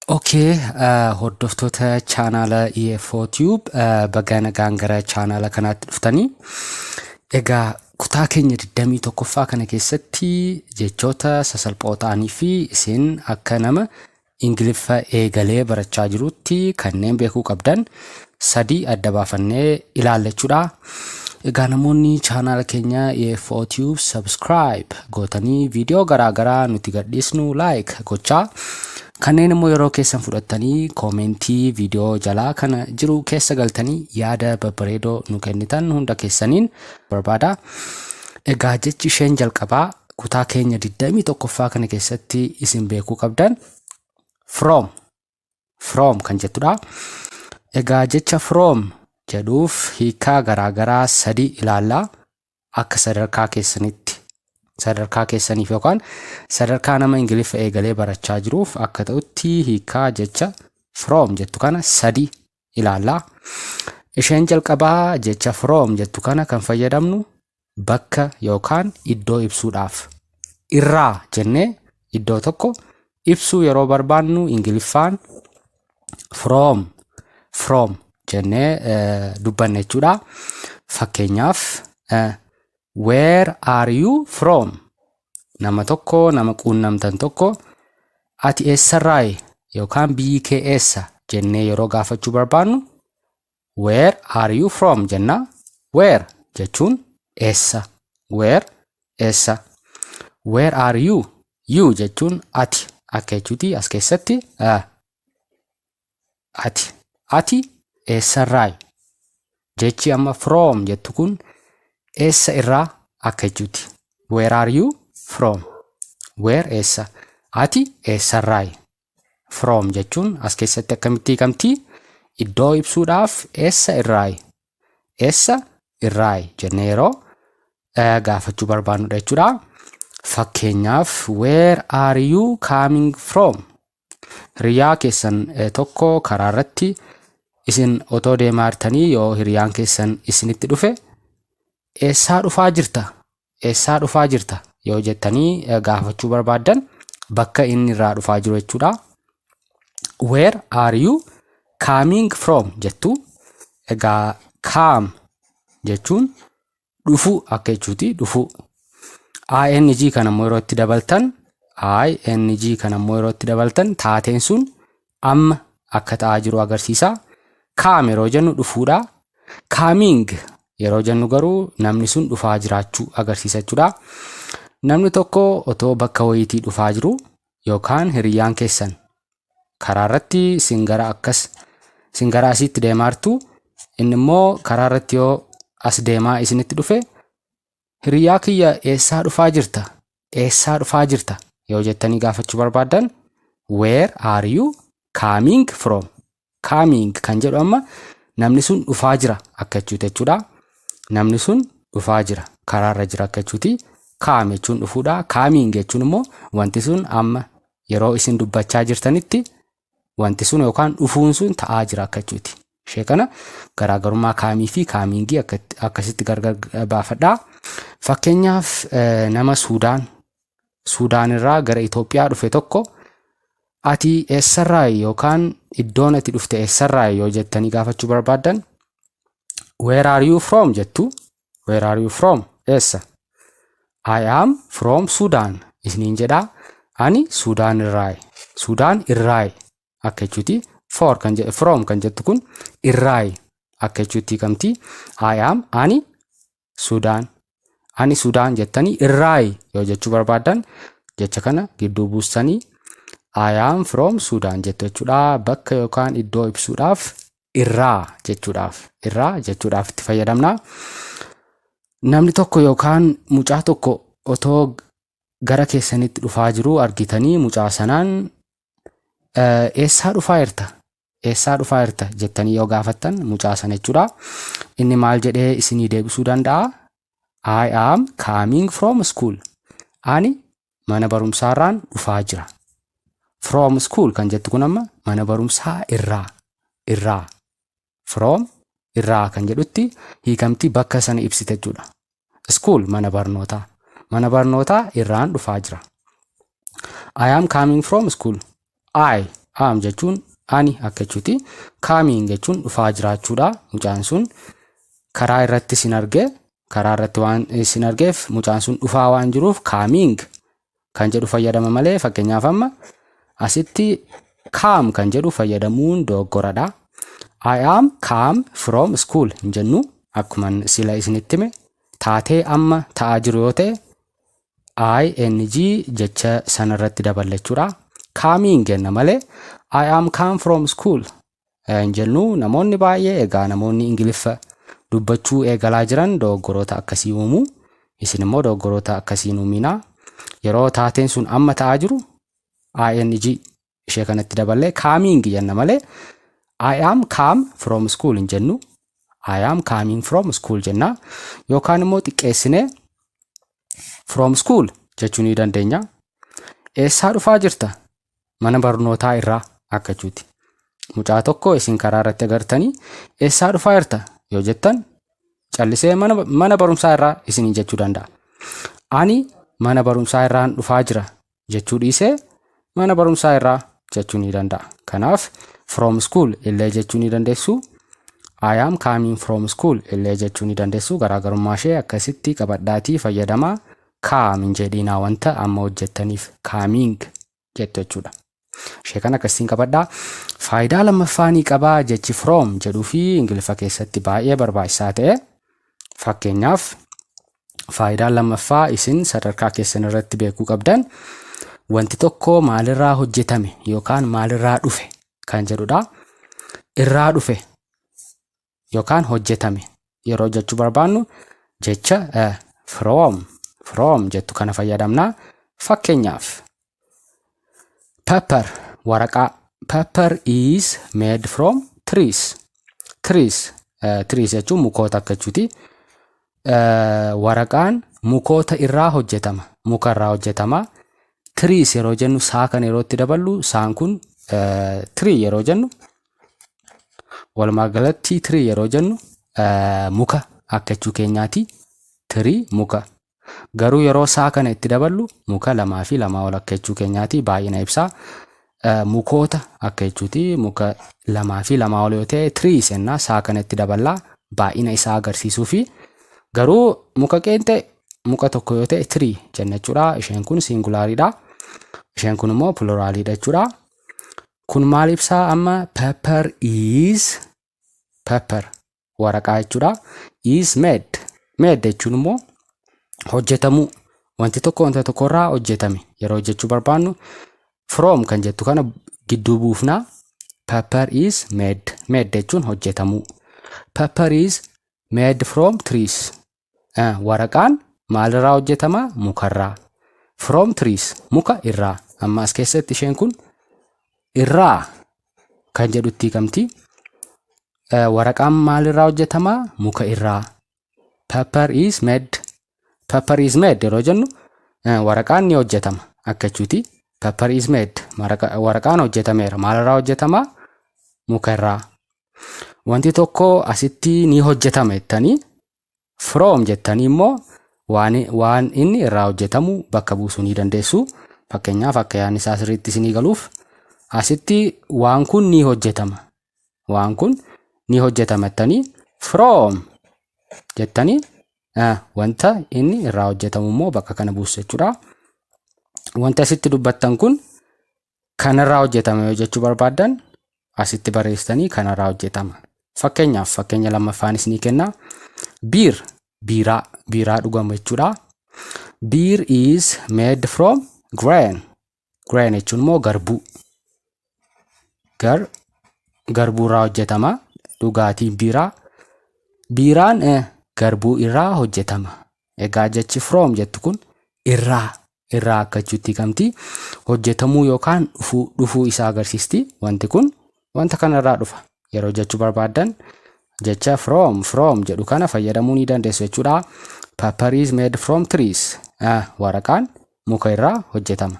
Okay, hordoftoota chaanaala EFO Tube baga nagaan gara chaanaala kanaatti dhuftanii. Egaa kutaa keenya 21ffaa kana keessatti jechoota sasalphoo ta'anii fi isin akka nama Ingiliffa eegalee barachaa jirutti kanneen beekuu qabdan sadii adda baafannee ilaallachuudha. Egaa namoonni chaanaala keenya EFO Tube subscribe gootanii viidiyoo garaagaraa nuti gadhiisnu like gochaa. Kanneen immoo yeroo keessan fudhattanii koomentii viidiyoo jalaa kana jiru keessa galtanii yaada babbareedoo nu kennitan hunda keessaniin barbaada. Egaa jechi isheen jalqabaa kutaa keenya 21ffaa kana keessatti isin beekuu qabdan from kan jettudha. Egaa jecha from jedhuuf hiikaa garaagaraa sadii ilaallaa akka sadarkaa keessaniif yookaan sadarkaa nama Ingiliffa eegalee barachaa jiruuf akka ta'utti hiikaa jecha from jettu kana sadii ilaallaa. Isheen jalqabaa jecha from jettu kana kan fayyadamnu bakka yookaan iddoo ibsuudhaaf. Irraa jennee iddoo tokko ibsuu yeroo barbaannu Ingiliffaan from jennee dubbanne jechuudha. Fakkeenyaaf where are you from? Nama tokko nama quunnamtan tokko ati eessarraayi yookaan biyyi kee eessa jennee yeroo gaafachuu barbaannu where are you from jenna. Where jechuun eessa. Eessa. Where are you? You jechuun ati akka jechuuti as keessatti ati eessarraayi. Jechi amma from jettu kun eessa irraa akka jechuuti. Where are you from? Where eessa. Ati eessarraayi. From jechuun as keessatti akkamitti hiikamti? Iddoo ibsuudhaaf eessa irraayi jennee yeroo gaafachuu barbaannudha jechuudha. Fakkeenyaaf where are you coming from? Hiriyaa keessan tokko karaa irratti isin otoo deemaa jirtanii yoo hiriyaan keessan isinitti dhufe eessaa dhufaa jirta yoo jettanii gaafachuu barbaaddan bakka inni irraa dhufaa jiru jechuudha. Where are you coming from jettu. Egaa come jechuun dhufuu akka jechuuti. Dhufuu. ing kana immoo yeroo itti dabaltan taateen sun amma akka ta'aa jiru agarsiisa. Come yeroo jennu dhufuudha. Coming yeroo jennu garuu namni sun dhufaa jiraachuu agarsiisa jechuudha. Namni tokko otoo bakka wayiitii dhufaa jiru yookaan hiriyaan keessan karaa irratti singara asitti deemaa jirtu inni immoo karaa irratti yoo as deemaa isinitti dhufe hiriyaa kiyya eessaa dhufaa jirta yoo jettanii gaafachuu barbaaddan where are you coming from? Coming kan jedhu amma namni sun dhufaa jira akka jechuudha. Namni sun dhufaa jira karaarra jira akka jechuuti. Come jechuun dhufuudha. Coming jechuun immoo wanti sun amma yeroo isin dubbachaa jirtanitti wanti sun yookaan dhufuun sun ta'aa jira akka jechuuti. Ishee kana garaagarummaa kaamii fi kaamingii akkasitti gargar baafadhaa. Fakkeenyaaf nama Suudaan irraa gara Itoophiyaa dhufe tokko ati eessarraayi yookaan iddoon ati dhufte eessarraayi yoo jettanii gaafachuu barbaaddan where are you from jettu. Where are you from? Eessa. I am from Sudan isiniin jedhaa. Ani Suudaan irraayi akka jechuuti. From kan jettu kun irraayi akka jechuutti hiikamti. Ani Suudaan jettanii irraayi yoo jechuu barbaaddan jecha kana gidduu buustanii I am from Sudan jettu jechuudha. Bakka yookaan iddoo ibsuudhaaf irraa jechuudhaaf itti fayyadamna. Namni tokko yookaan mucaa tokko otoo gara keessanitti dhufaa jiru argitanii mucaa sanaan eessaa dhufaa jirta jettanii yoo gaafattan mucaa sana jechuudha. Inni maal jedhee isinii deebisuu danda'a? I am coming from school. Ani mana barumsaarraan dhufaa jira. From school kan jettu kun amma mana barumsaa irraa. From irraa kan jedhutti hiikamti bakka sana ibsite jechuudha. School mana barnootaa irraan dhufaa jira. I am coming from school. am jechuun ani akka jechuuti. Coming jechuun dhufaa jiraachuudha. Mucaan sun karaa irratti sin arge, karaa irratti waan sin argeef mucaan sun dhufaa waan jiruuf coming kan jedhu fayyadama malee. Fakkeenyaaf amma asitti come kan jedhu fayyadamuun dogoggoradha. I am come from school hin jennu akkuma sila isinitti hime. Taatee amma ta'aa jiru yoo ta'e ing jecha sanarratti daballachuudha. Coming jenna malee I am come from school hin jennu. Namoonni baay'ee egaa namoonni Ingiliffa dubbachuu eegalaa jiran dogoggoroota akkasii uumu. Isin immoo dogoggoroota akkasii uuminaa. Yeroo taateen sun amma ta'aa jiru ing ishee kanatti daballee coming jenna malee I am come from school hin jennu. I am coming from school jenna. Yookaan immoo xiqqeessine from school jechuu ni dandeenya. Eessaa dhufaa jirta? Mana barnootaa irraa akka jechuuti. Mucaa tokko isin karaa irratti agartanii eessaa dhufaa jirta yoo jettan callisee mana barumsaa irraa isin jechuu danda'a. Ani mana barumsaa irraan dhufaa jira jechuu dhiisee mana barumsaa irraa jechuu ni danda'a. Kanaaf from school illee jechuu ni dandeessu. I am coming from school illee jechuu ni dandeessu. Garaagarummaa ishee akkasitti qabadhaatii fayyadamaa. Come hin jedhinaa wanta amma hojjettaniif coming jettu jechuudha. Ishee kana akkasiin qabadhaa. Faayidaa lammaffaa ni qabaa jechi from jedhuu fi Ingiliffa keessatti baay'ee barbaachisaa ta'e. Fakkeenyaaf faayidaan lammaffaa isin sadarkaa keessan irratti beekuu qabdan wanti tokko maalirraa hojjetame yookaan maalirraa dhufe kan jedhudha. Irraa dhufe yookaan hojjetame yeroo jechuu barbaannu jecha from jettu kana fayyadamna. Fakkeenyaaf paper waraqaa. Paper is made from trees. Trees jechuun mukoota akka jechuuti. Waraqaan mukoota irraa hojjetama. Muka irraa hojjetama. Trees yeroo jennu saa kan yeroo itti daballu saan kun tree yeroo jennu walumaa galatti tree yeroo jennu muka akka jechuu keenyaati. Tree muka. Garuu yeroo saa kana itti daballu muka lamaa fi lamaa ol akka jechuu keenyaati. Baay'ina ibsaa. Mukoota akka jechuuti. Muka lamaa fi lamaa ol yoo ta'e trees ennaa saa kana itti daballaa baay'ina isaa agarsiisuu fi garuu muka qeenxee muka tokko yoo ta'e tree jenna jechuudha. Isheen kun singulaariidha. Isheen kun immoo pluraaliidha jechuudha. Kun maal ibsaa amma paper is paper waraqaa jechuudha. Is made jechuun immoo hojjetamuu. Wanti tokko wanta tokkorraa hojjetame yeroo jechuu barbaannu from kan jettu kana gidduu buufnaa. Paper is made jechuun hojjetamuu. Paper is made from trees. Waraqaan maalirraa hojjetama? Mukarraa. From trees muka irraa. Amma as keessatti isheen kun irraa kan jedhutti hiikamti. Waraqaan maalirraa hojjetama? Muka irraa. Paper is made yeroo jennu waraqaan ni hojjetama akka jechuuti. Paper is made waraqaan hojjetameera. Maalirraa hojjetama? Muka irraa. Wanti tokko asitti ni hojjetama jettanii from jettanii immoo waan inni irraa hojjetamu bakka buusuu ni dandeessu. Fakkeenyaaf akka yaadni isaa sirriitti isinii galuuf asitti waan kun ni hojjetama. Waan kun ni hojjetama jettanii from jettanii wanta inni irraa hojjetamu immoo bakka kana buusu jechuudha. Wanti asitti dubbattan kun kanarraa hojjetame yoo jechuu barbaaddan asitti barreessitanii kanarraa hojjetama. Fakkeenyaaf fakkeenya lammaffaan isinii kenna. Biiraa dhugamu jechuudha. Beer is made from grain. Grain jechuun immoo garbuu. Garbuu irraa hojjetama. Dhugaatiin biiraa. Biiraan garbuu irraa hojjetama. Egaa jechi from jettu kun irraa akka jechuutti hiikamti. Hojjetamuu yookaan dhufuu isaa agarsiisti. Wanti kun wanta kanarraa dhufa yeroo jechuu barbaaddan jecha from jedhu kana fayyadamuu ni dandeessu jechuudha. Paper is made from trees. Waraqaan muka irraa hojjetama.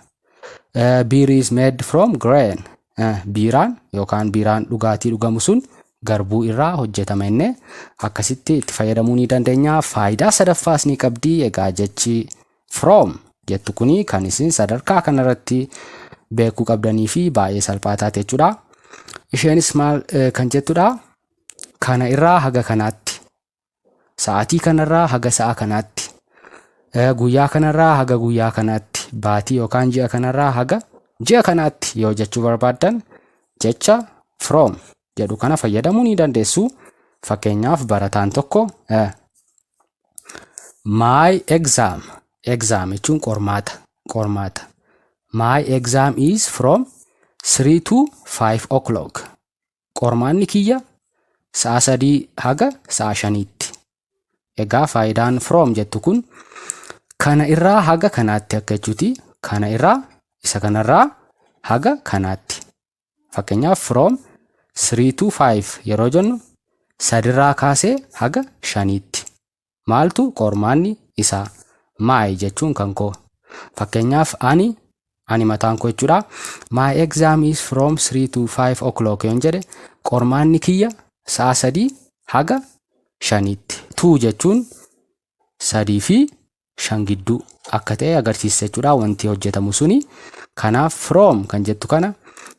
Beer is made from grain. Biiraan yookaan biiraan dhugaatii dhugamu sun garbuu irraa hojjetama inni akkasitti itti fayyadamuu ni dandeenya. Faayidaa sadaffaas ni qabdi. Egaa jechi from jettu kuni kan isin sadarkaa kanarratti beekuu qabdanii fi baay'ee salphaa taate jechuudha. Isheenis maal kan jettudha? Kana irraa haga kanaatti, sa'aatii kanarraa haga sa'a kanaatti, guyyaa kanarraa haga guyyaa kanaatti, baatii yookaan ji'a kanarraa haga ji'a kanaatti yoo jechuu barbaaddan jecha from jedhu kana fayyadamuu ni dandeessu. Fakkeenyaaf barataan tokko my exam jechuun qormaata. My exam is from 3 to 5 o'clock. Qormaanni kiyya sa'a 3 haga sa'a 5tti. Egaa faayidaan from jettu kun kana irraa haga kanaatti akka jechuuti. Kana irraa isa kanarraa haga kanaatti. Fakkeenyaaf from 3 to 5 yeroo jennu sadirraa kaasee haga 5tti. Maaltu qormaanni isaa? My jechuun kan koo. Fakkeenyaaf ani mataan koo jechuudha. My exam is from 3 to 5 o'clock yoon jedhe qormaanni kiyya sa'a 3 haga 5tti. To jechuun 3 fi 5 gidduu akka ta'e agarsiisa jechuudha wanti hojjetamu suni. Kanaaf from kan jettu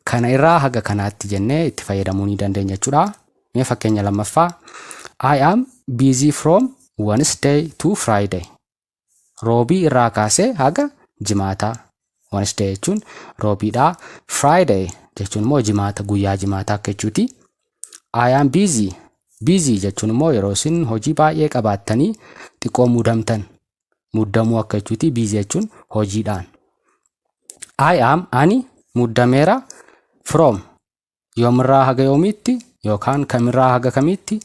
kana irraa haga kanaatti jennee itti fayyadamuu ni dandeenya jechuudha. Mee fakkeenya lammaffaa. I am busy from Wednesday to Friday. Roobii irraa kaasee haga jimaataa. Wednesday jechuun roobiidha. Friday jechuun immoo jimaata, guyyaa jimaataa akka jechuuti. I am busy. Busy jechuun immoo yeroo isin hojii baay'ee qabaattanii xiqqoo muddamuu akka jechuuti. Busy jechuun hojiidhaan. Ani muddameera from yoomirraa haga yoomiitti yookaan kamirraa haga kamiitti?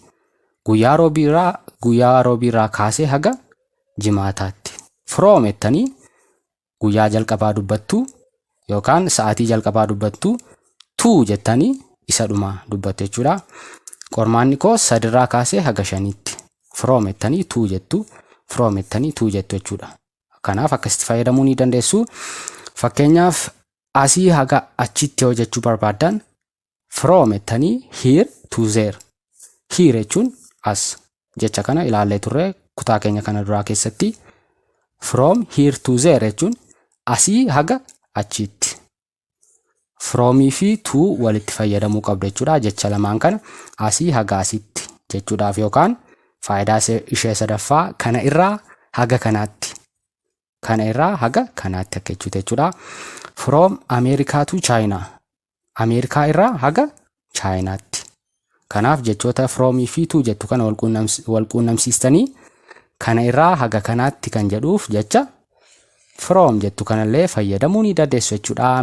Guyyaa roobiirraa kaasee haga jimaataatti. From jettanii guyyaa jalqabaa dubbattu yookaan sa'aatii jalqabaa dubbattu. To jettanii isa dhumaa dubbattu jechuudha. Qormaanni koo 3 kaasee haga 5tti. From jettanii to jettu. From jettanii to jettu jechuudha. Kanaaf akkasitti fayyadamuu ni dandeessu. Fakkeenyaaf asii haga achitti yoo jechuu barbaaddan from jettanii here to there. Here jechuun as jecha kana ilaallee turre kutaa keenya kana duraa keessatti. From here to there jechuun asii haga achitti. Fromii fi to walitti fayyadamuu qabdu jechuudha. Jecha lamaan kana asii haga asitti jechuudhaaf yookaan faayidaa ishee sadaffaa kana irraa haga kanaatti. Kana irraa haga kanaatti akka jechuudha. From America to China. Ameerikaa irraa haga Chaayinaatti. Kanaaf jechoota fromii fi to jettu kana wal quunnamsiistanii kana irraa haga kanaatti kan jedhuuf jecha from jettu kanallee fayyadamuu ni dandeessu jechuudha.